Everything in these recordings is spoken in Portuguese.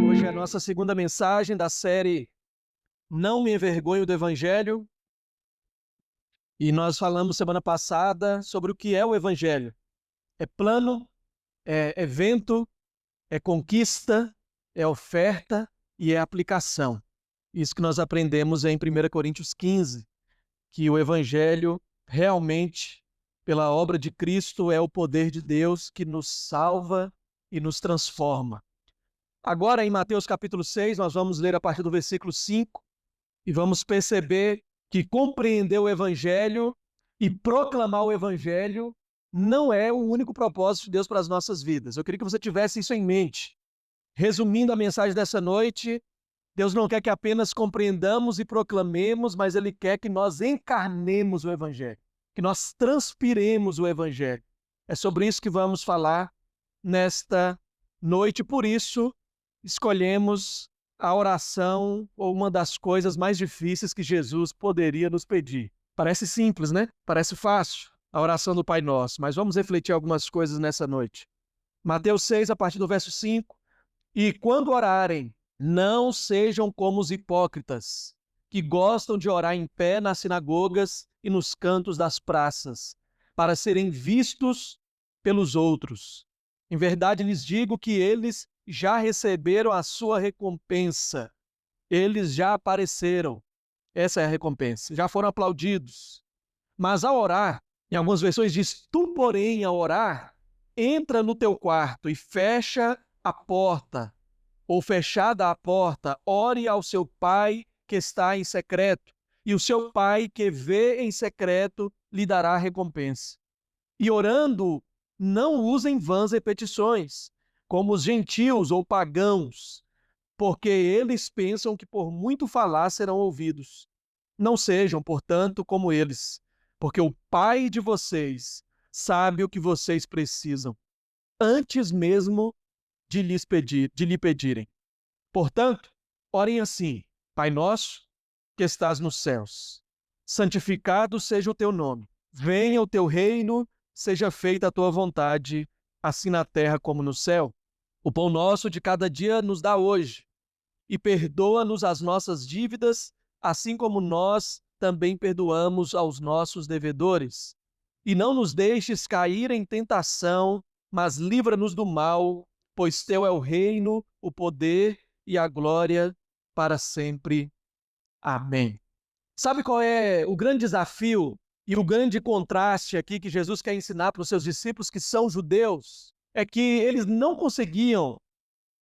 Hoje é a nossa segunda mensagem da série Não Me Envergonho do Evangelho. E nós falamos semana passada sobre o que é o Evangelho. É plano, é evento, é conquista, é oferta e é aplicação. Isso que nós aprendemos em 1 Coríntios 15, que o Evangelho realmente, pela obra de Cristo, é o poder de Deus que nos salva e nos transforma. Agora, em Mateus capítulo 6, nós vamos ler a partir do versículo 5 e vamos perceber que compreender o Evangelho e proclamar o Evangelho não é o único propósito de Deus para as nossas vidas. Eu queria que você tivesse isso em mente. Resumindo a mensagem dessa noite, Deus não quer que apenas compreendamos e proclamemos, mas Ele quer que nós encarnemos o Evangelho, que nós transpiremos o Evangelho. É sobre isso que vamos falar nesta noite. Por isso, escolhemos a oração ou uma das coisas mais difíceis que Jesus poderia nos pedir. Parece simples, né? Parece fácil, a oração do Pai Nosso, mas vamos refletir algumas coisas nessa noite. Mateus 6, a partir do verso 5. E quando orarem, não sejam como os hipócritas, que gostam de orar em pé nas sinagogas e nos cantos das praças, para serem vistos pelos outros. Em verdade lhes digo que eles já receberam a sua recompensa. Eles já apareceram. Essa é a recompensa. Já foram aplaudidos. Mas ao orar, em algumas versões diz, tu, porém, ao orar, entra no teu quarto e fecha a porta, ou fechada a porta, ore ao seu pai que está em secreto, e o seu pai que vê em secreto lhe dará a recompensa. E orando, não usem vãs repetições, como os gentios ou pagãos, porque eles pensam que por muito falar serão ouvidos. Não sejam, portanto, como eles, porque o Pai de vocês sabe o que vocês precisam, antes mesmo de lhe pedirem. Portanto, orem assim: Pai nosso, que estás nos céus, santificado seja o teu nome. Venha o teu reino, seja feita a tua vontade, assim na terra como no céu. O pão nosso de cada dia nos dá hoje, e perdoa-nos as nossas dívidas, assim como nós também perdoamos aos nossos devedores. E não nos deixes cair em tentação, mas livra-nos do mal, pois teu é o reino, o poder e a glória para sempre. Amém. Sabe qual é o grande desafio e o grande contraste aqui que Jesus quer ensinar para os seus discípulos que são judeus? É que eles não conseguiam,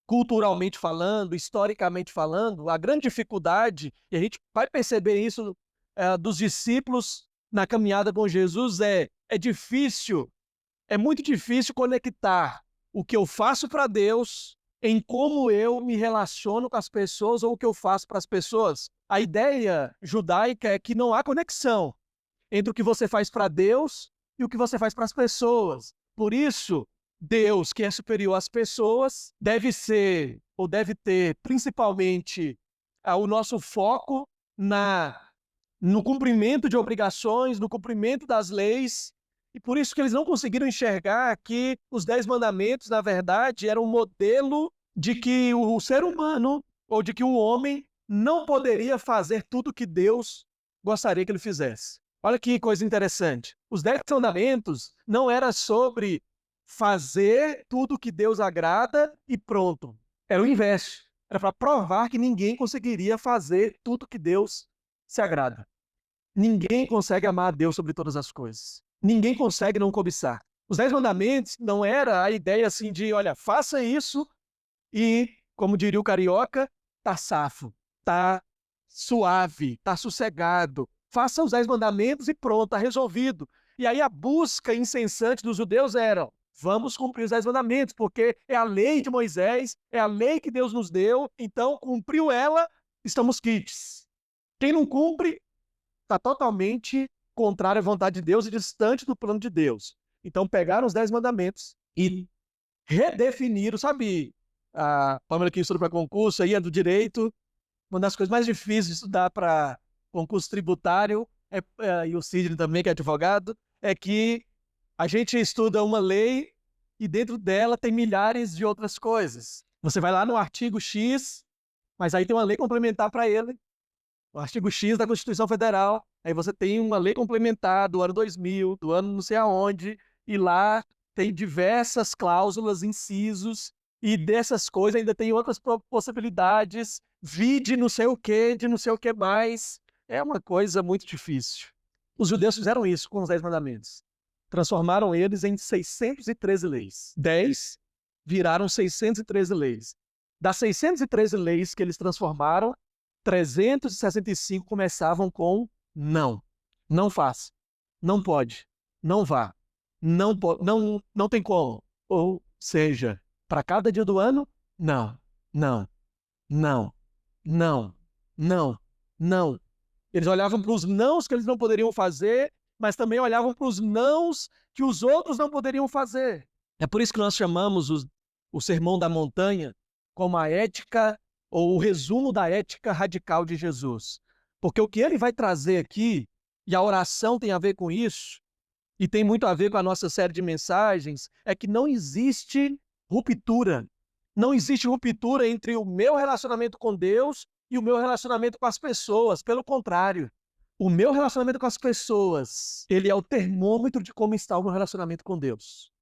culturalmente falando, historicamente falando, a grande dificuldade, e a gente vai perceber isso dos discípulos na caminhada com Jesus, é difícil, é muito difícil conectar o que eu faço para Deus em como eu me relaciono com as pessoas ou o que eu faço para as pessoas. A ideia judaica é que não há conexão entre o que você faz para Deus e o que você faz para as pessoas. Por isso, Deus, que é superior às pessoas, deve ser, ou deve ter, principalmente, o nosso foco no cumprimento de obrigações, no cumprimento das leis. E por isso que eles não conseguiram enxergar que os 10 mandamentos, na verdade, eram um modelo de que o ser humano, ou de que o homem, não poderia fazer tudo o que Deus gostaria que ele fizesse. Olha que coisa interessante. Os 10 mandamentos não era sobre fazer tudo o que Deus agrada e pronto. Era o inverso. Era para provar que ninguém conseguiria fazer tudo o que Deus se agrada. Ninguém consegue amar a Deus sobre todas as coisas. Ninguém consegue não cobiçar. Os 10 mandamentos não era a ideia assim de, olha, faça isso e, como diria o carioca, tá safo, tá suave, tá sossegado. Faça os 10 mandamentos e pronto, tá resolvido. E aí a busca incessante dos judeus era, vamos cumprir os 10 mandamentos, porque é a lei de Moisés, é a lei que Deus nos deu, então cumpriu ela, estamos quites. Quem não cumpre, está totalmente contrário à vontade de Deus e distante do plano de Deus. Então pegaram os 10 mandamentos e redefiniram, sabe, a Pamela que estuda para concurso, aí é do direito, uma das coisas mais difíceis de estudar para concurso tributário, e o Sidney também, que é advogado, é que A gente estuda uma lei e dentro dela tem milhares de outras coisas. Você vai lá no artigo X, mas aí tem uma lei complementar para ele. O artigo X da Constituição Federal. Aí você tem uma lei complementar do ano 2000, do ano não sei aonde, e lá tem diversas cláusulas, incisos, e dessas coisas ainda tem outras possibilidades, de não sei o que, de não sei o que mais. É uma coisa muito difícil. Os judeus fizeram isso com os 10 mandamentos. Transformaram eles em 613 leis. 10 viraram 613 leis. Das 613 leis que eles transformaram, 365 começavam com não. Não faça. Não pode. Não vá. Não tem como. Ou seja, para cada dia do ano, não, não, não, não, não, não. Eles olhavam para os nãos que eles não poderiam fazer, mas também olhavam para os nãos que os outros não poderiam fazer. É por isso que nós chamamos o Sermão da Montanha como a ética ou o resumo da ética radical de Jesus. Porque o que ele vai trazer aqui, e a oração tem a ver com isso, e tem muito a ver com a nossa série de mensagens, é que não existe ruptura. Não existe ruptura entre o meu relacionamento com Deus e o meu relacionamento com as pessoas. Pelo contrário, o meu relacionamento com as pessoas, ele é o termômetro de como está o meu relacionamento com Deus.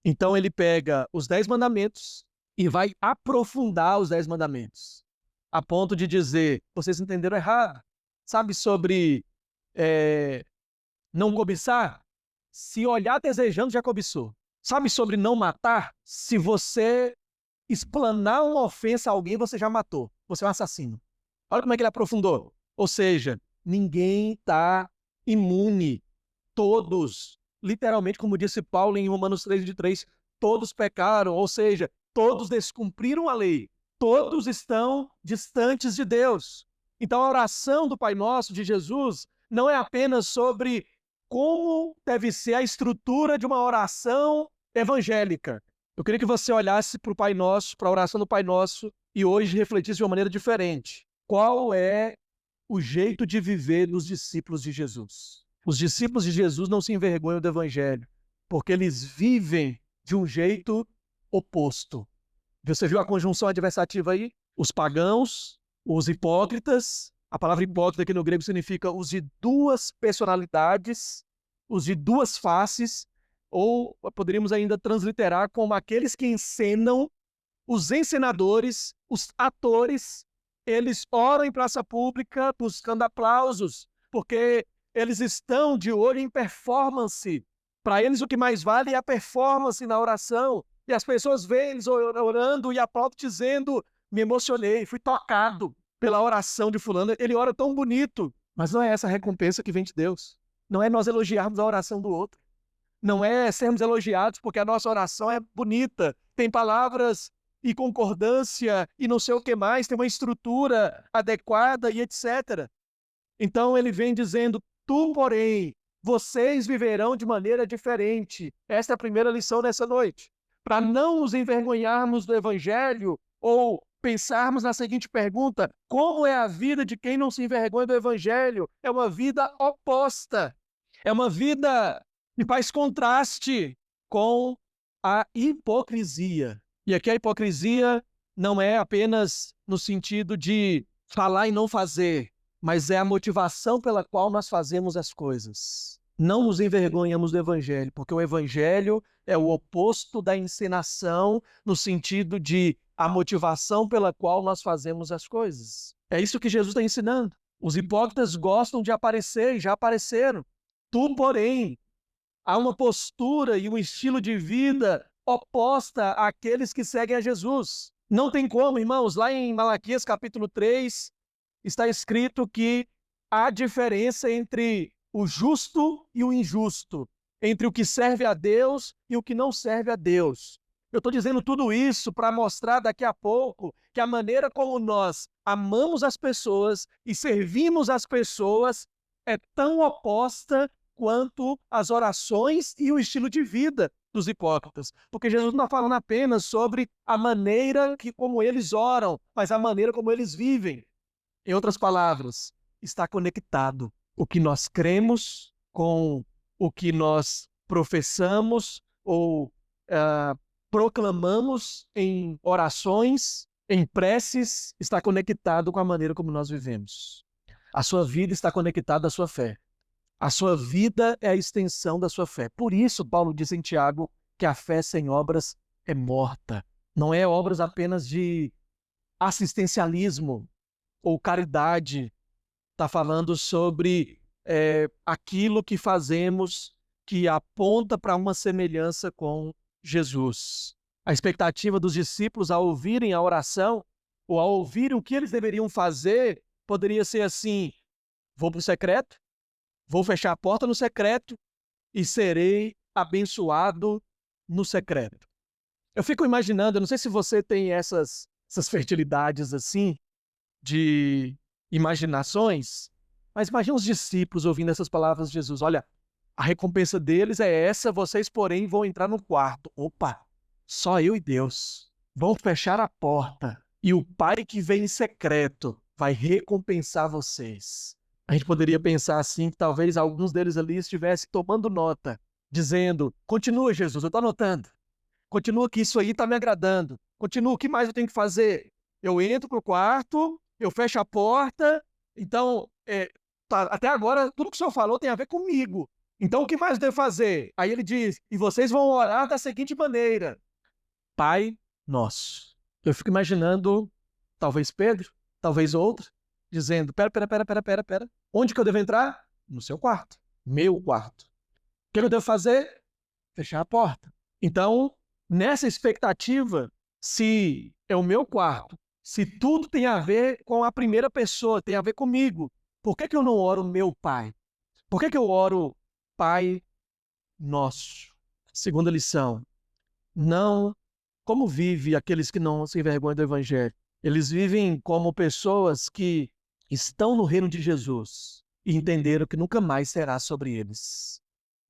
Então ele pega os 10 mandamentos e vai aprofundar os 10 mandamentos, a ponto de dizer, vocês entenderam errado. Sabe sobre não cobiçar? Se olhar desejando, já cobiçou. Sabe sobre não matar? Se você explanar uma ofensa a alguém, você já matou. Você é um assassino. Olha como é que ele aprofundou. Ou seja, ninguém está imune. Todos, literalmente, como disse Paulo em Romanos 3:3, todos pecaram, ou seja, todos descumpriram a lei. Todos estão distantes de Deus. Então a oração do Pai Nosso de Jesus não é apenas sobre como deve ser a estrutura de uma oração evangélica. Eu queria que você olhasse para o Pai Nosso, para a oração do Pai Nosso, e hoje refletisse de uma maneira diferente. Qual é o jeito de viver dos discípulos de Jesus? Os discípulos de Jesus não se envergonham do Evangelho, porque eles vivem de um jeito oposto. Você viu a conjunção adversativa aí? Os pagãos, os hipócritas. A palavra hipócrita aqui no grego significa os de duas personalidades, os de duas faces, ou poderíamos ainda transliterar como aqueles que encenam, os encenadores, os atores. Eles oram em praça pública buscando aplausos, porque eles estão de olho em performance. Para eles o que mais vale é a performance na oração. E as pessoas veem eles orando e aplaudem dizendo, me emocionei, fui tocado pela oração de fulano, ele ora tão bonito. Mas não é essa a recompensa que vem de Deus. Não é nós elogiarmos a oração do outro. Não é sermos elogiados porque a nossa oração é bonita, tem palavras e concordância e não sei o que mais, tem uma estrutura adequada e etc. Então ele vem dizendo, porém, vocês viverão de maneira diferente. Esta é a primeira lição nessa noite. Para não nos envergonharmos do Evangelho ou pensarmos na seguinte pergunta, como é a vida de quem não se envergonha do Evangelho? É uma vida oposta. É uma vida que faz contraste com a hipocrisia. E aqui a hipocrisia não é apenas no sentido de falar e não fazer, mas é a motivação pela qual nós fazemos as coisas. Não nos envergonhamos do Evangelho, porque o Evangelho é o oposto da encenação, no sentido de a motivação pela qual nós fazemos as coisas. É isso que Jesus está ensinando. Os hipócritas gostam de aparecer e já apareceram. Tu, porém, há uma postura e um estilo de vida oposta àqueles que seguem a Jesus. Não tem como, irmãos. Lá em Malaquias capítulo 3, está escrito que há diferença entre o justo e o injusto, entre o que serve a Deus e o que não serve a Deus. Eu estou dizendo tudo isso para mostrar daqui a pouco que a maneira como nós amamos as pessoas e servimos as pessoas é tão oposta quanto as orações e o estilo de vida dos hipócritas. Porque Jesus não está falando apenas sobre a maneira como eles oram, mas a maneira como eles vivem. Em outras palavras, está conectado o que nós cremos com o que nós professamos ou proclamamos em orações, em preces, está conectado com a maneira como nós vivemos. A sua vida está conectada à sua fé. A sua vida é a extensão da sua fé. Por isso, Paulo diz em Tiago que a fé sem obras é morta. Não é obras apenas de assistencialismo ou caridade. Está falando sobre aquilo que fazemos que aponta para uma semelhança com Jesus. A expectativa dos discípulos ao ouvirem a oração ou ao ouvirem o que eles deveriam fazer poderia ser assim: vou para o secreto, vou fechar a porta no secreto e serei abençoado no secreto. Eu fico imaginando, eu não sei se você tem essas fertilidades assim, de imaginações, mas imagina os discípulos ouvindo essas palavras de Jesus. Olha, a recompensa deles é essa, vocês, porém, vão entrar no quarto. Opa, só eu e Deus. Vão fechar a porta e o Pai que vem em secreto vai recompensar vocês. A gente poderia pensar assim, que talvez alguns deles ali estivessem tomando nota, dizendo: continua, Jesus, eu estou anotando. Continua que isso aí está me agradando. Continua, o que mais eu tenho que fazer? Eu entro para o quarto, eu fecho a porta. Então, até agora, tudo que o senhor falou tem a ver comigo. Então, o que mais eu devo fazer? Aí ele diz: e vocês vão orar da seguinte maneira: Pai Nosso. Eu fico imaginando, talvez Pedro, talvez outro, dizendo: pera. Onde que eu devo entrar? No seu quarto. Meu quarto. O que eu devo fazer? Fechar a porta. Então, nessa expectativa, se é o meu quarto, se tudo tem a ver com a primeira pessoa, tem a ver comigo, por que eu não oro meu Pai? Por que eu oro Pai Nosso? Segunda lição: não, como vive aqueles que não se envergonham do Evangelho? Eles vivem como pessoas que estão no reino de Jesus e entenderam que nunca mais será sobre eles.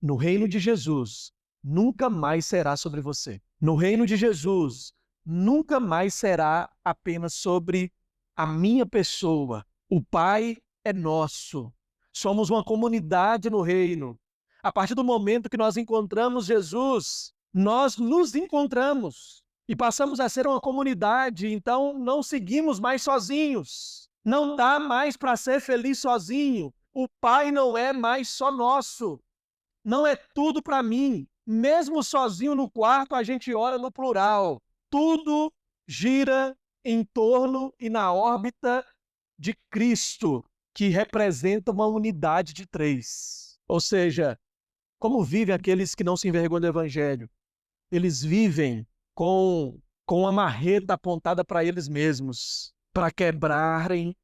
No reino de Jesus, nunca mais será sobre você. No reino de Jesus, nunca mais será apenas sobre a minha pessoa. O Pai é nosso. Somos uma comunidade no reino. A partir do momento que nós encontramos Jesus, nós nos encontramos e passamos a ser uma comunidade. Então não seguimos mais sozinhos. Não dá mais para ser feliz sozinho. O Pai não é mais só nosso. Não é tudo para mim. Mesmo sozinho no quarto, a gente ora no plural. Tudo gira em torno e na órbita de Cristo, que representa uma unidade de três. Ou seja, como vivem aqueles que não se envergonham do Evangelho? Eles vivem com a marreta apontada para eles mesmos, para quebrarem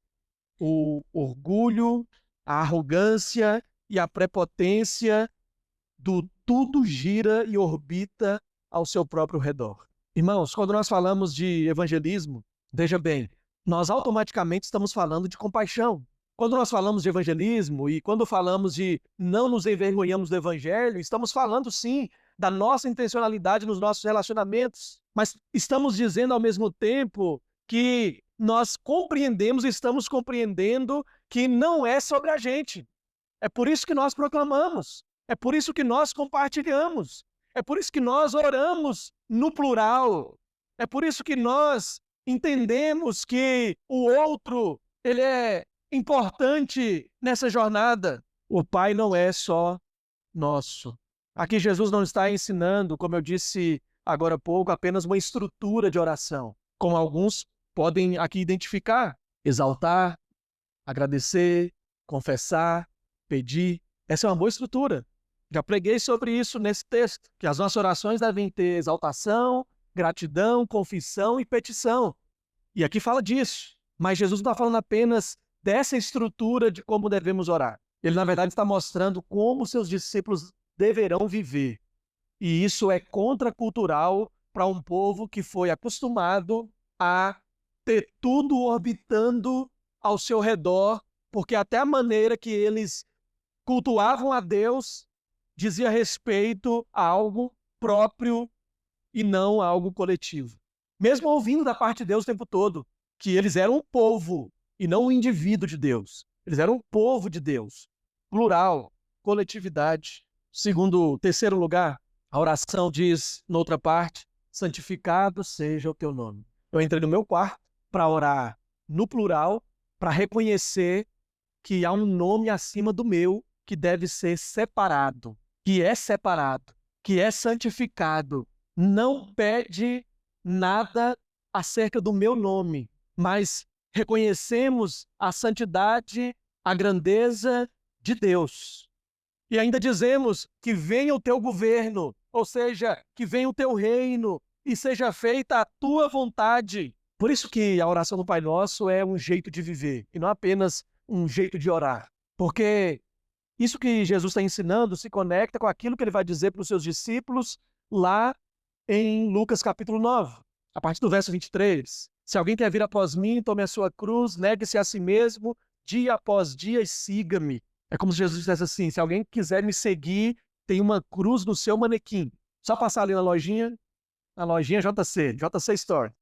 o orgulho, a arrogância e a prepotência do tudo gira e orbita ao seu próprio redor. Irmãos, quando nós falamos de evangelismo, veja bem, nós automaticamente estamos falando de compaixão. Quando nós falamos de evangelismo e quando falamos de não nos envergonhamos do evangelho, estamos falando sim da nossa intencionalidade nos nossos relacionamentos, mas estamos dizendo ao mesmo tempo que nós compreendemos e estamos compreendendo que não é sobre a gente. É por isso que nós proclamamos. É por isso que nós compartilhamos. É por isso que nós oramos no plural. É por isso que nós entendemos que o outro, ele é importante nessa jornada. O Pai não é só nosso. Aqui Jesus não está ensinando, como eu disse agora há pouco, apenas uma estrutura de oração, como alguns podem aqui identificar: exaltar, agradecer, confessar, pedir. Essa é uma boa estrutura. Já preguei sobre isso nesse texto, que as nossas orações devem ter exaltação, gratidão, confissão e petição. E aqui fala disso. Mas Jesus não está falando apenas dessa estrutura de como devemos orar. Ele, na verdade, está mostrando como seus discípulos deverão viver. E isso é contracultural para um povo que foi acostumado a ter tudo orbitando ao seu redor, porque até a maneira que eles cultuavam a Deus dizia respeito a algo próprio e não a algo coletivo. Mesmo ouvindo da parte de Deus o tempo todo que eles eram um povo e não um indivíduo de Deus. Eles eram um povo de Deus. Plural, coletividade. Terceiro lugar, a oração diz, noutra parte, santificado seja o teu nome. Eu entrei no meu quarto para orar no plural, para reconhecer que há um nome acima do meu que deve ser separado, que é santificado. Não pede nada acerca do meu nome, mas reconhecemos a santidade, a grandeza de Deus. E ainda dizemos que venha o teu governo, ou seja, que venha o teu reino e seja feita a tua vontade. Por isso que a oração do Pai Nosso é um jeito de viver e não apenas um jeito de orar. Porque isso que Jesus está ensinando se conecta com aquilo que ele vai dizer para os seus discípulos lá em Lucas capítulo 9, a partir do verso 23. Se alguém quer vir após mim, tome a sua cruz, negue-se a si mesmo, dia após dia, e siga-me. É como se Jesus dissesse assim, se alguém quiser me seguir, tem uma cruz no seu manequim. Só passar ali na lojinha JC Store.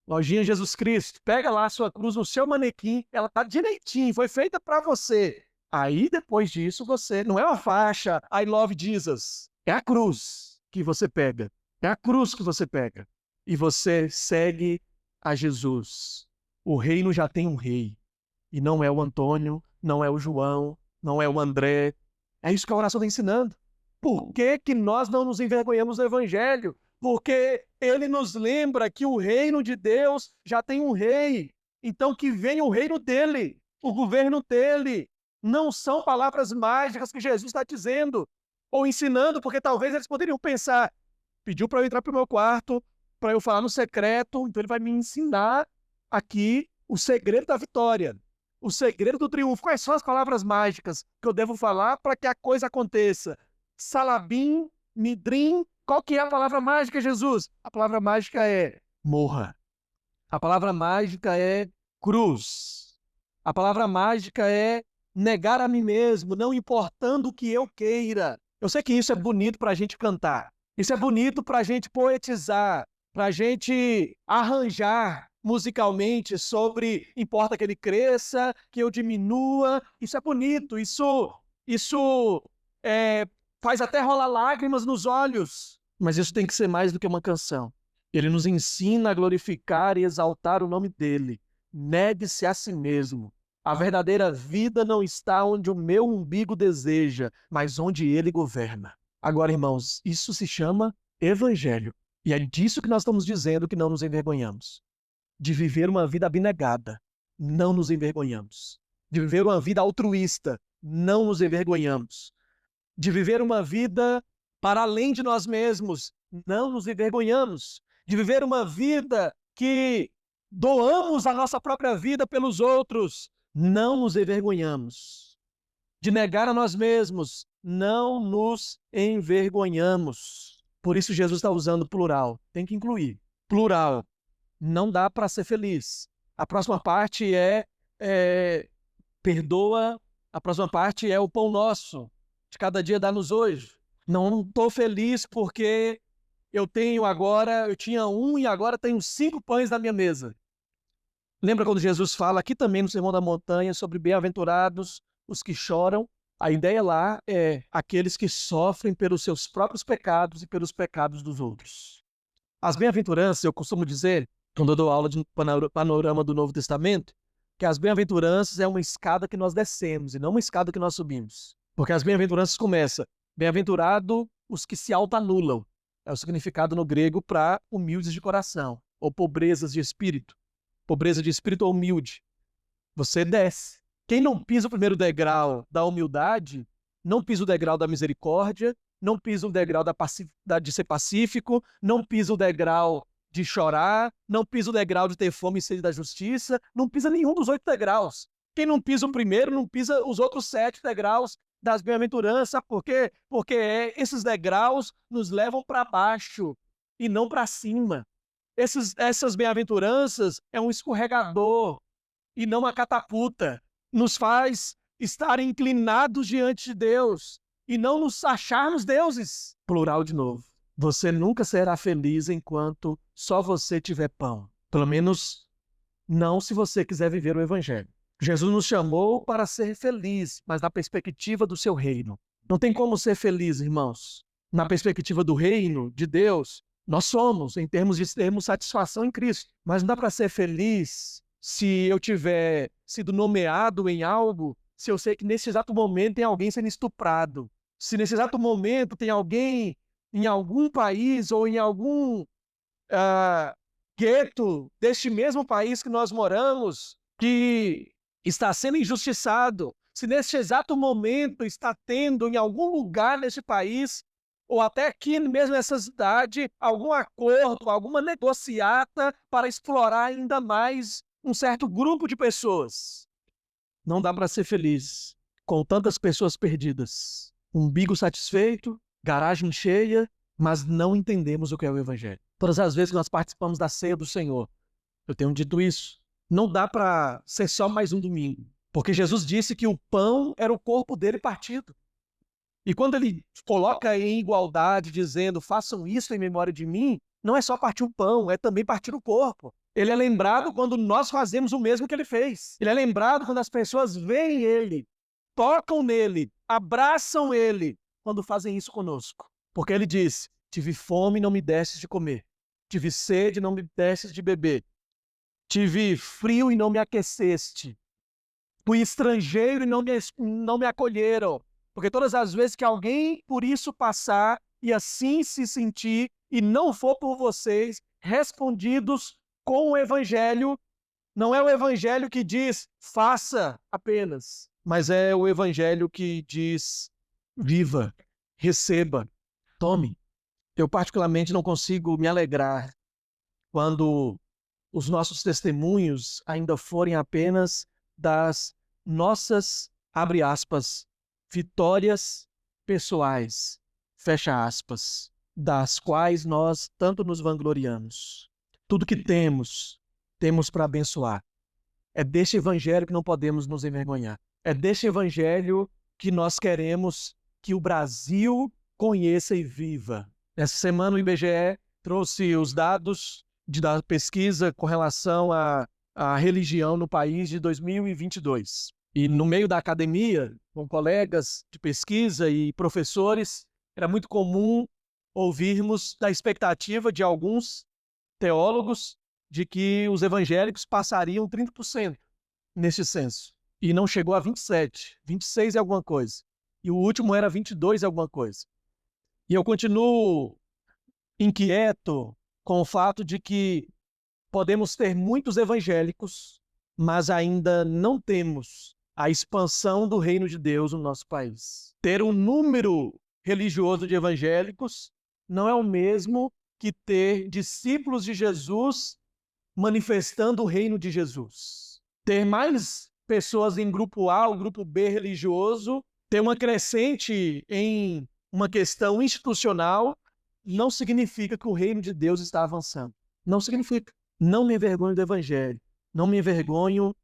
Lojinha Jesus Cristo. Pega lá a sua cruz no seu manequim, ela está direitinho, foi feita para você. Aí, depois disso, você... Não é uma faixa, I love Jesus. É a cruz que você pega. É a cruz que você pega. E você segue a Jesus. O reino já tem um rei. E não é o Antônio, não é o João, não é o André. É isso que a oração está ensinando. Por que que nós não nos envergonhamos do Evangelho? Porque ele nos lembra que o reino de Deus já tem um rei. Então que venha o reino dele, o governo dele. Não são palavras mágicas que Jesus está dizendo ou ensinando, porque talvez eles poderiam pensar, pediu para eu entrar para o meu quarto, para eu falar no secreto, então ele vai me ensinar aqui o segredo da vitória. O segredo do triunfo. Quais são as palavras mágicas que eu devo falar para que a coisa aconteça? Salabim, midrim. Qual que é a palavra mágica, Jesus? A palavra mágica é morra. A palavra mágica é cruz. A palavra mágica é negar a mim mesmo, não importando o que eu queira. Eu sei que isso é bonito para a gente cantar. Isso é bonito para a gente poetizar, para a gente arranjar musicalmente sobre importa que ele cresça, que eu diminua. Isso é bonito, isso faz até rolar lágrimas nos olhos. Mas isso tem que ser mais do que uma canção. Ele nos ensina a glorificar e exaltar o nome dele. Negue-se a si mesmo. A verdadeira vida não está onde o meu umbigo deseja, mas onde ele governa. Agora, irmãos, isso se chama evangelho. E é disso que nós estamos dizendo que não nos envergonhamos. De viver uma vida abnegada, não nos envergonhamos. De viver uma vida altruísta, não nos envergonhamos. De viver uma vida para além de nós mesmos, não nos envergonhamos. De viver uma vida que doamos a nossa própria vida pelos outros, não nos envergonhamos. De negar a nós mesmos, não nos envergonhamos. Por isso Jesus está usando plural. Tem que incluir. Plural. Não dá para ser feliz. A próxima parte perdoa. A próxima parte é o pão nosso. De cada dia dá-nos hoje. Não estou feliz porque eu tinha um e agora tenho 5 pães na minha mesa. Lembra quando Jesus fala aqui também no Sermão da Montanha sobre bem-aventurados os que choram? A ideia lá é aqueles que sofrem pelos seus próprios pecados e pelos pecados dos outros. As bem-aventuranças, eu costumo dizer, quando eu dou aula de panorama do Novo Testamento, que as bem-aventuranças é uma escada que nós descemos e não uma escada que nós subimos. Porque as bem-aventuranças começam, bem-aventurado os que se autoanulam. É o significado no grego para humildes de coração, ou pobrezas de espírito. Pobreza de espírito ou humilde. Você desce. Quem não pisa o primeiro degrau da humildade, não pisa o degrau da misericórdia, não pisa o degrau de ser pacífico, não pisa o degrau de chorar, não pisa o degrau de ter fome e sede da justiça, não pisa nenhum dos 8 degraus. Quem não pisa o primeiro, não pisa os outros 7 degraus das bem-aventuranças. Por quê? Porque esses degraus nos levam para baixo e não para cima. Essas bem-aventuranças é um escorregador e não uma catapulta. Nos faz estar inclinados diante de Deus e não nos acharmos deuses. Plural de novo. Você nunca será feliz enquanto só você tiver pão. Pelo menos não se você quiser viver o Evangelho. Jesus nos chamou para ser feliz, mas na perspectiva do seu reino. Não tem como ser feliz, irmãos. Na perspectiva do reino de Deus, nós somos, em termos de termos satisfação em Cristo. Mas não dá para ser feliz se eu tiver sido nomeado em algo, se eu sei que nesse exato momento tem alguém sendo estuprado. Se nesse exato momento tem alguém em algum país ou em algum gueto deste mesmo país que nós moramos, que está sendo injustiçado, se neste exato momento está tendo em algum lugar neste país, ou até aqui mesmo nessa cidade, algum acordo, alguma negociata para explorar ainda mais um certo grupo de pessoas. Não dá para ser feliz com tantas pessoas perdidas. Umbigo satisfeito, garagem cheia, mas não entendemos o que é o Evangelho. Todas as vezes que nós participamos da ceia do Senhor, eu tenho dito isso, não dá para ser só mais um domingo, porque Jesus disse que o pão era o corpo dele partido. E quando ele coloca em igualdade, dizendo, façam isso em memória de mim, não é só partir o pão, é também partir o corpo. Ele é lembrado quando nós fazemos o mesmo que ele fez. Ele é lembrado quando as pessoas veem ele, tocam nele, abraçam ele, quando fazem isso conosco. Porque ele disse, tive fome e não me destes de comer. Tive sede e não me destes de beber. Tive frio e não me aqueceste. Fui estrangeiro e não me acolheram. Porque todas as vezes que alguém por isso passar e assim se sentir e não for por vocês respondidos com o Evangelho, não é o Evangelho que diz faça apenas, mas é o Evangelho que diz viva, receba, tome. Eu particularmente não consigo me alegrar quando os nossos testemunhos ainda forem apenas das nossas, abre aspas, vitórias pessoais, fecha aspas, das quais nós tanto nos vangloriamos. Tudo que temos para abençoar. É deste evangelho que não podemos nos envergonhar. É deste evangelho que nós queremos que o Brasil conheça e viva. Essa semana o IBGE trouxe os dados da pesquisa com relação à religião no país de 2022. E no meio da academia, com colegas de pesquisa e professores, era muito comum ouvirmos da expectativa de alguns teólogos de que os evangélicos passariam 30% neste censo. E não chegou a 27, 26 e alguma coisa. E o último era 22 e alguma coisa. E eu continuo inquieto com o fato de que podemos ter muitos evangélicos, mas ainda não temos a expansão do reino de Deus no nosso país. Ter um número religioso de evangélicos não é o mesmo que ter discípulos de Jesus manifestando o reino de Jesus. Ter mais pessoas em grupo A ou grupo B religioso, ter uma crescente em uma questão institucional, não significa que o reino de Deus está avançando. Não significa. Não me envergonho do evangelho. Não me envergonho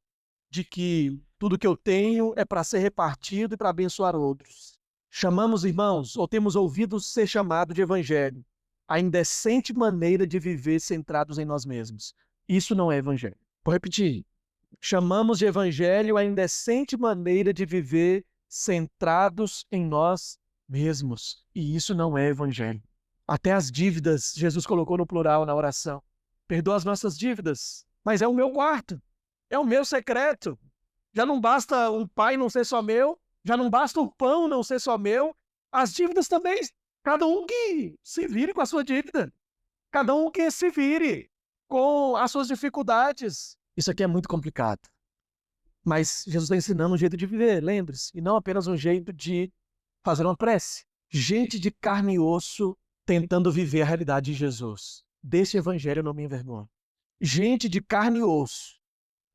de que tudo que eu tenho é para ser repartido e para abençoar outros. Chamamos, irmãos, ou temos ouvido ser chamado de evangelho, a indecente maneira de viver centrados em nós mesmos. Isso não é evangelho. Vou repetir. Chamamos de evangelho a indecente maneira de viver centrados em nós mesmos. E isso não é evangelho. Até as dívidas, Jesus colocou no plural na oração. Perdoa as nossas dívidas, mas é o meu quarto, é o meu secreto. Já não basta o pai não ser só meu, já não basta o pão não ser só meu, as dívidas também, cada um que se vire com a sua dívida, cada um que se vire com as suas dificuldades. Isso aqui é muito complicado, mas Jesus está ensinando um jeito de viver, lembre-se, e não apenas um jeito de fazer uma prece. Gente de carne e osso tentando viver a realidade de Jesus. Desse evangelho eu não me envergonho. Gente de carne e osso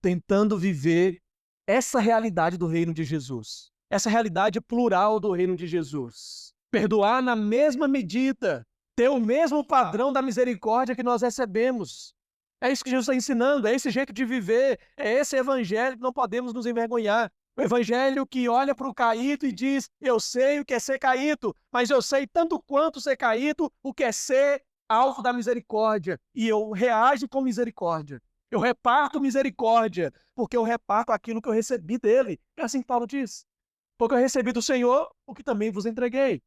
tentando viver essa realidade do reino de Jesus. Essa realidade plural do reino de Jesus. Perdoar na mesma medida, ter o mesmo padrão da misericórdia que nós recebemos. É isso que Jesus está ensinando, é esse jeito de viver, é esse evangelho que não podemos nos envergonhar. O evangelho que olha para o caído e diz, eu sei o que é ser caído, mas eu sei tanto quanto ser caído, o que é ser alvo da misericórdia. E eu reajo com misericórdia. Eu reparto misericórdia, porque eu reparto aquilo que eu recebi dele. É assim que Paulo diz. Porque eu recebi do Senhor o que também vos entreguei.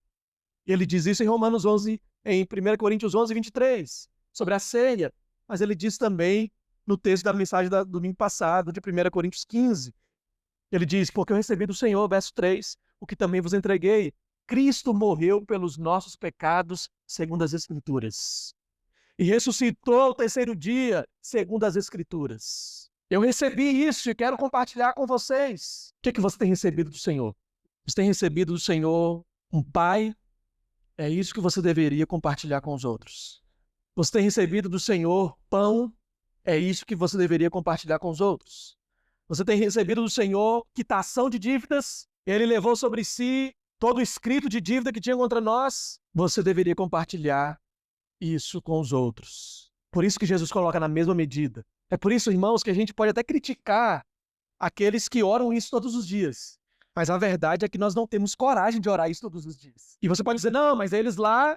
E ele diz isso em Romanos 11, em 1 Coríntios 11, 23, sobre a ceia. Mas ele diz também no texto da mensagem do domingo passado, de 1 Coríntios 15. Ele diz, porque eu recebi do Senhor, verso 3, o que também vos entreguei. Cristo morreu pelos nossos pecados, segundo as Escrituras. E ressuscitou ao terceiro dia, segundo as Escrituras. Eu recebi isso e quero compartilhar com vocês. O que você tem recebido do Senhor? Você tem recebido do Senhor um Pai? É isso que você deveria compartilhar com os outros. Você tem recebido do Senhor pão? É isso que você deveria compartilhar com os outros. Você tem recebido do Senhor quitação de dívidas? Ele levou sobre si todo o escrito de dívida que tinha contra nós? Você deveria compartilhar isso com os outros. Por isso que Jesus coloca na mesma medida. É por isso, irmãos, que a gente pode até criticar aqueles que oram isso todos os dias. Mas a verdade é que nós não temos coragem de orar isso todos os dias. E você pode dizer, não, mas eles lá,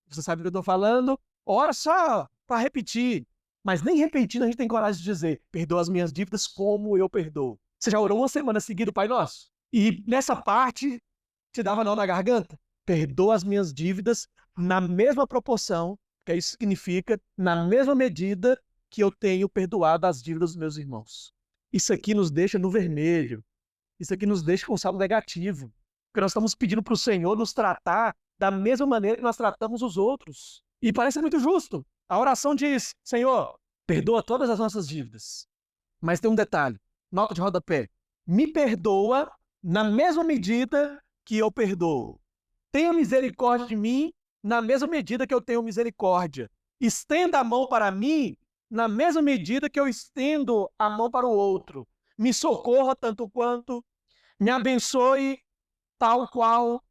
você sabe o que eu estou falando, ora só para repetir. Mas nem repetindo a gente tem coragem de dizer, perdoa as minhas dívidas como eu perdoo. Você já orou uma semana seguida o Pai Nosso? E nessa parte te dava nó na garganta? Perdoa as minhas dívidas na mesma proporção, que isso significa, na mesma medida que eu tenho perdoado as dívidas dos meus irmãos. Isso aqui nos deixa no vermelho. Isso aqui nos deixa com saldo negativo. Porque nós estamos pedindo para o Senhor nos tratar da mesma maneira que nós tratamos os outros. E parece muito justo. A oração diz, Senhor, perdoa todas as nossas dívidas. Mas tem um detalhe, nota de rodapé. Me perdoa na mesma medida que eu perdoo. Tenha misericórdia de mim na mesma medida que eu tenho misericórdia. Estenda a mão para mim na mesma medida que eu estendo a mão para o outro. Me socorra tanto quanto, me abençoe tal qual,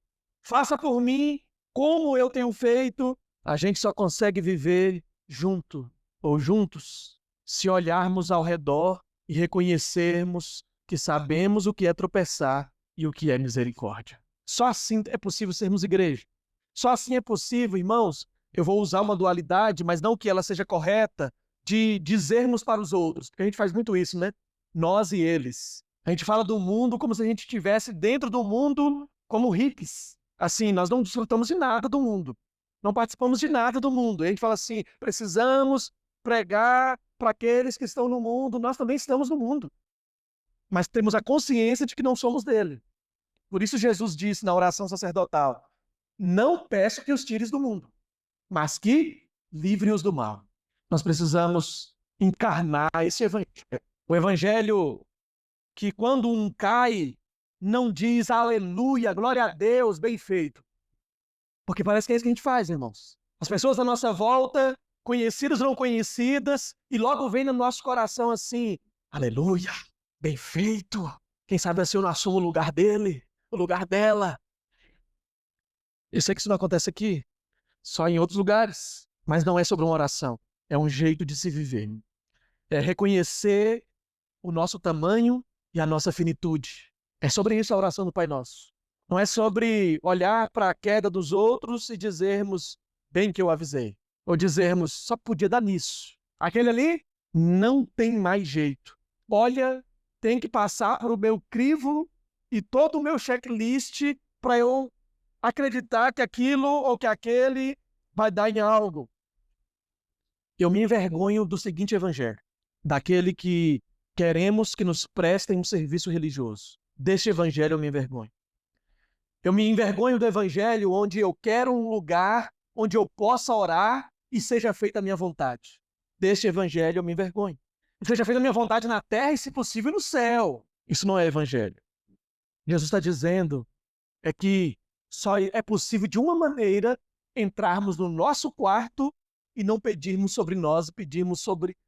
faça por mim como eu tenho feito. A gente só consegue viver junto ou juntos se olharmos ao redor e reconhecermos que sabemos o que é tropeçar e o que é misericórdia. Só assim é possível sermos igreja. Só assim é possível, irmãos, eu vou usar uma dualidade, mas não que ela seja correta, de dizermos para os outros, porque a gente faz muito isso, né? Nós e eles. A gente fala do mundo como se a gente estivesse dentro do mundo como hippies. Assim, nós não desfrutamos de nada do mundo. Não participamos de nada do mundo. E a gente fala assim, precisamos pregar para aqueles que estão no mundo. Nós também estamos no mundo. Mas temos a consciência de que não somos dele. Por isso Jesus disse na oração sacerdotal, não peço que os tires do mundo, mas que livre-os do mal. Nós precisamos encarnar esse evangelho. O evangelho que quando um cai, não diz aleluia, glória a Deus, bem feito. Porque parece que é isso que a gente faz, irmãos. As pessoas à nossa volta, conhecidas ou não conhecidas, e logo vem no nosso coração assim, aleluia, bem feito. Quem sabe assim eu não assumo o lugar dele, o lugar dela. Eu sei que isso não acontece aqui, só em outros lugares. Mas não é sobre uma oração, é um jeito de se viver. É reconhecer o nosso tamanho e a nossa finitude. É sobre isso a oração do Pai Nosso. Não é sobre olhar para a queda dos outros e dizermos, bem que eu avisei. Ou dizermos, só podia dar nisso. Aquele ali não tem mais jeito. Olha, tem que passar para o meu crivo e todo o meu checklist para eu acreditar que aquilo ou que aquele vai dar em algo. Eu me envergonho do seguinte evangelho, daquele que queremos que nos prestem um serviço religioso. Deste evangelho eu me envergonho. Eu me envergonho do evangelho onde eu quero um lugar onde eu possa orar e seja feita a minha vontade. Deste evangelho eu me envergonho. Seja feita a minha vontade na terra e, se possível, no céu. Isso não é evangelho. Jesus está dizendo é que só é possível de uma maneira entrarmos no nosso quarto e não pedirmos sobre nós,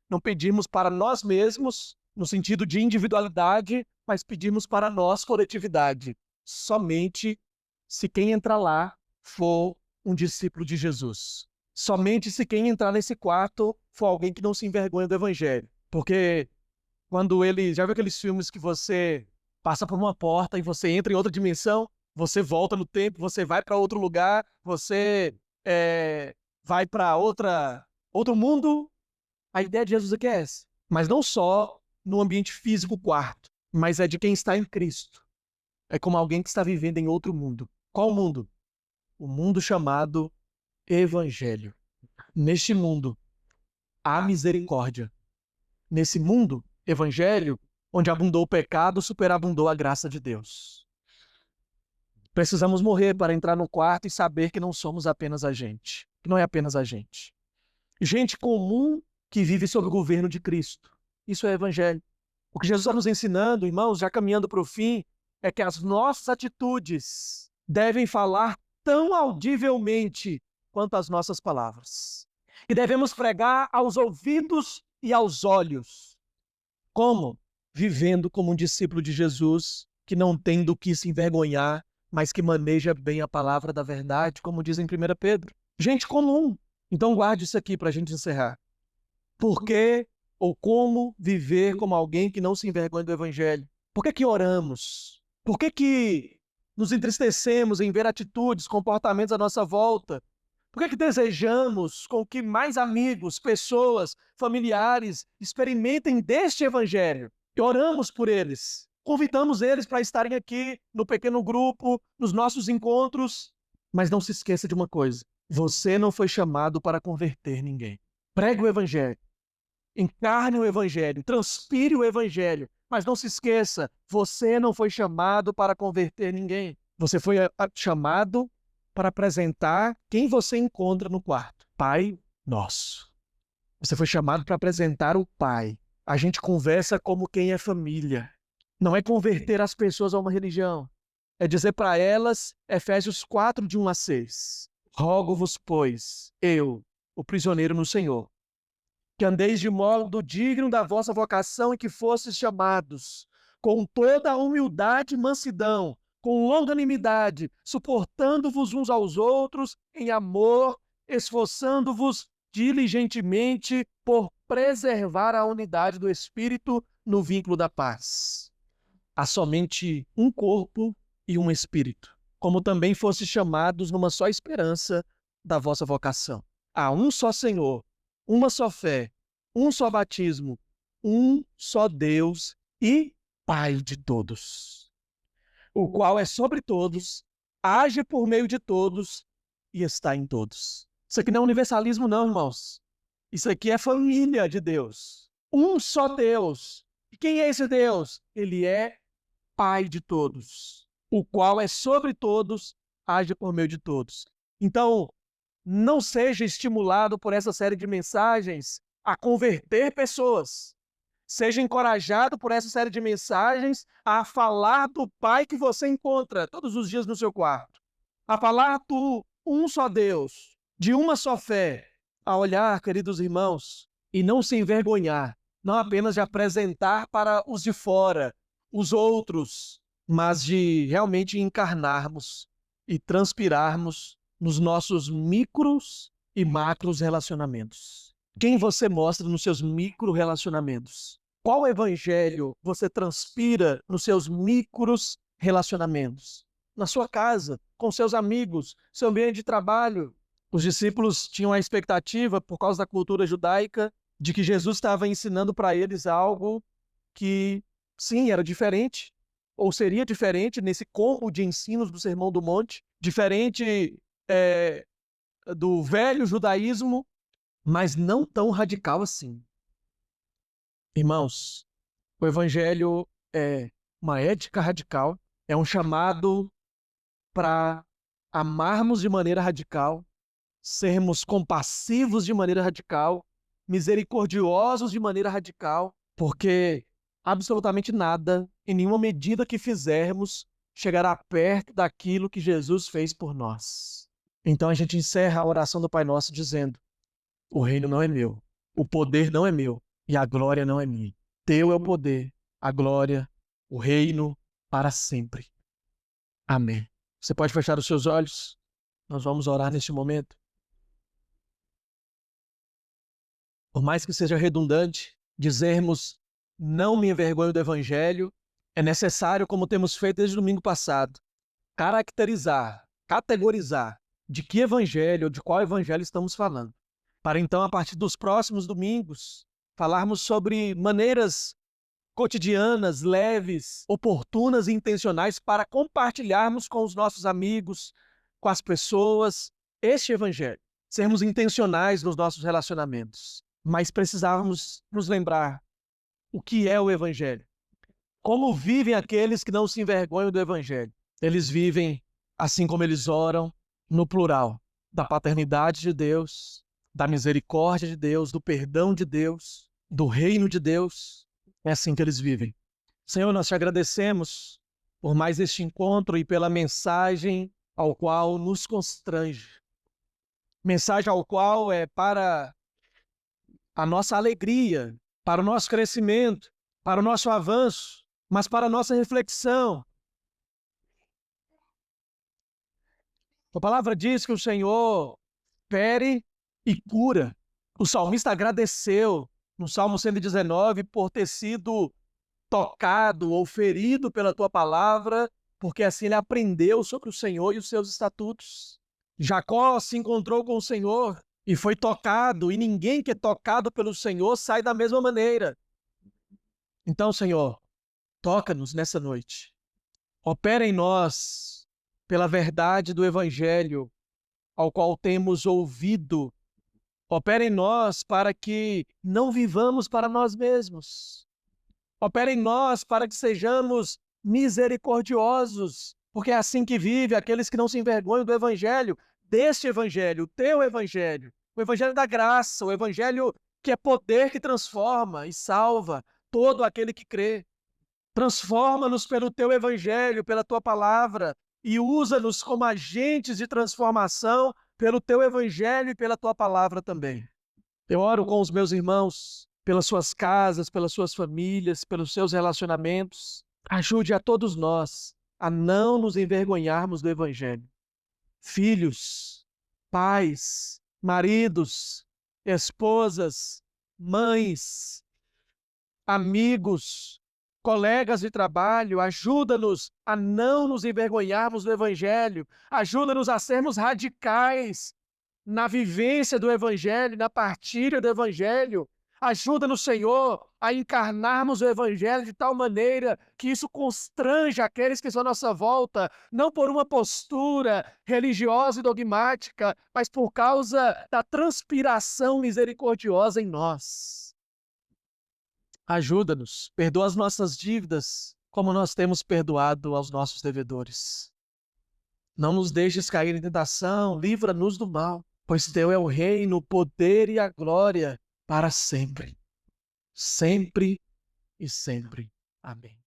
não pedirmos para nós mesmos, no sentido de individualidade, mas pedirmos para nós coletividade. Somente se quem entrar lá for um discípulo de Jesus. Somente se quem entrar nesse quarto for alguém que não se envergonha do evangelho. Porque quando ele... Já viu aqueles filmes que você passa por uma porta e você entra em outra dimensão? Você volta no tempo, você vai para outro lugar, você vai para outro mundo. A ideia de Jesus aqui é essa. Mas não só no ambiente físico quarto, mas é de quem está em Cristo. É como alguém que está vivendo em outro mundo. Qual mundo? O mundo chamado Evangelho. Neste mundo, há misericórdia. Nesse mundo, Evangelho, onde abundou o pecado, superabundou a graça de Deus. Precisamos morrer para entrar no quarto e saber que não somos apenas a gente. Que não é apenas a gente. Gente comum que vive sob o governo de Cristo. Isso é Evangelho. O que Jesus está nos ensinando, irmãos, já caminhando para o fim, é que as nossas atitudes devem falar tão audivelmente quanto as nossas palavras. E devemos pregar aos ouvidos e aos olhos. Como? Vivendo como um discípulo de Jesus, que não tem do que se envergonhar, mas que maneja bem a palavra da verdade, como diz em 1 Pedro. Gente comum. Então guarde isso aqui para a gente encerrar. Por que ou como viver como alguém que não se envergonha do Evangelho? Por que oramos? Por que nos entristecemos em ver atitudes, comportamentos à nossa volta? Por que desejamos com que mais amigos, pessoas, familiares experimentem deste Evangelho? E oramos por eles. Convidamos eles para estarem aqui no pequeno grupo, nos nossos encontros. Mas não se esqueça de uma coisa. Você não foi chamado para converter ninguém. Pregue o Evangelho. Encarne o Evangelho. Transpire o Evangelho. Mas não se esqueça, você não foi chamado para converter ninguém. Você foi chamado para apresentar quem você encontra no quarto. Pai Nosso. Você foi chamado para apresentar o Pai. A gente conversa como quem é família. Não é converter as pessoas a uma religião. É dizer para elas, Efésios 4, de 1 a 6. Rogo-vos, pois, eu, o prisioneiro no Senhor, que andeis de modo digno da vossa vocação e que fostes chamados, com toda a humildade e mansidão, com longanimidade, suportando-vos uns aos outros em amor, esforçando-vos diligentemente por preservar a unidade do Espírito no vínculo da paz. Há somente um corpo e um Espírito, como também fostes chamados numa só esperança da vossa vocação. Há um só Senhor, uma só fé, um só batismo, um só Deus e Pai de todos, o qual é sobre todos, age por meio de todos e está em todos. Isso aqui não é universalismo não, irmãos. Isso aqui é família de Deus. Um só Deus. E quem é esse Deus? Ele é Pai de todos, o qual é sobre todos, age por meio de todos. Então, não seja estimulado por essa série de mensagens a converter pessoas. Seja encorajado por essa série de mensagens a falar do Pai que você encontra todos os dias no seu quarto. A falar do um só Deus, de uma só fé. A olhar, queridos irmãos, e não se envergonhar, não apenas de apresentar para os de fora, os outros, mas de realmente encarnarmos e transpirarmos nos nossos micros e macros relacionamentos. Quem você mostra nos seus micro relacionamentos? Qual evangelho você transpira nos seus micros relacionamentos? Na sua casa, com seus amigos, seu ambiente de trabalho. Os discípulos tinham a expectativa, por causa da cultura judaica, de que Jesus estava ensinando para eles algo que, sim, era diferente, ou seria diferente nesse combo de ensinos do Sermão do Monte, diferente do velho judaísmo, mas não tão radical assim. Irmãos, o Evangelho é uma ética radical, é um chamado para amarmos de maneira radical, sermos compassivos de maneira radical, misericordiosos de maneira radical, porque absolutamente nada, em nenhuma medida que fizermos, chegará perto daquilo que Jesus fez por nós. Então a gente encerra a oração do Pai Nosso dizendo: o reino não é meu, o poder não é meu e a glória não é minha. Teu é o poder, a glória, o reino para sempre. Amém. Você pode fechar os seus olhos? Nós vamos orar neste momento. Por mais que seja redundante dizermos não me envergonho do Evangelho, é necessário, como temos feito desde o domingo passado, caracterizar, categorizar de que Evangelho ou de qual Evangelho estamos falando. Para então, a partir dos próximos domingos, falarmos sobre maneiras cotidianas, leves, oportunas e intencionais para compartilharmos com os nossos amigos, com as pessoas, este evangelho. Sermos intencionais nos nossos relacionamentos. Mas precisávamos nos lembrar o que é o evangelho. Como vivem aqueles que não se envergonham do evangelho? Eles vivem assim como eles oram, no plural, da paternidade de Deus, da misericórdia de Deus, do perdão de Deus, do reino de Deus. É assim que eles vivem. Senhor, nós te agradecemos por mais este encontro e pela mensagem ao qual nos constrange. Mensagem ao qual é para a nossa alegria, para o nosso crescimento, para o nosso avanço, mas para a nossa reflexão. A palavra diz que o Senhor fere e cura. O salmista agradeceu no Salmo 119 por ter sido tocado ou ferido pela tua palavra, porque assim ele aprendeu sobre o Senhor e os seus estatutos. Jacó se encontrou com o Senhor e foi tocado, e ninguém que é tocado pelo Senhor sai da mesma maneira. Então, Senhor, toca-nos nessa noite. Opera em nós pela verdade do Evangelho, ao qual temos ouvido. Opera em nós para que não vivamos para nós mesmos. Opera em nós para que sejamos misericordiosos, porque é assim que vive aqueles que não se envergonham do Evangelho, deste Evangelho, o teu Evangelho, o Evangelho da graça, o Evangelho que é poder que transforma e salva todo aquele que crê. Transforma-nos pelo teu Evangelho, pela tua palavra, e usa-nos como agentes de transformação pelo teu Evangelho e pela tua palavra também. Eu oro com os meus irmãos, pelas suas casas, pelas suas famílias, pelos seus relacionamentos. Ajude a todos nós a não nos envergonharmos do Evangelho. Filhos, pais, maridos, esposas, mães, amigos, colegas de trabalho, ajuda-nos a não nos envergonharmos do Evangelho. Ajuda-nos a sermos radicais na vivência do Evangelho, na partilha do Evangelho. Ajuda-nos, Senhor, a encarnarmos o Evangelho de tal maneira que isso constrange aqueles que estão à nossa volta, não por uma postura religiosa e dogmática, mas por causa da transpiração misericordiosa em nós. Ajuda-nos, perdoa as nossas dívidas, como nós temos perdoado aos nossos devedores. Não nos deixes cair em tentação, livra-nos do mal, pois teu é o reino, o poder e a glória para sempre. Sempre e sempre. Amém.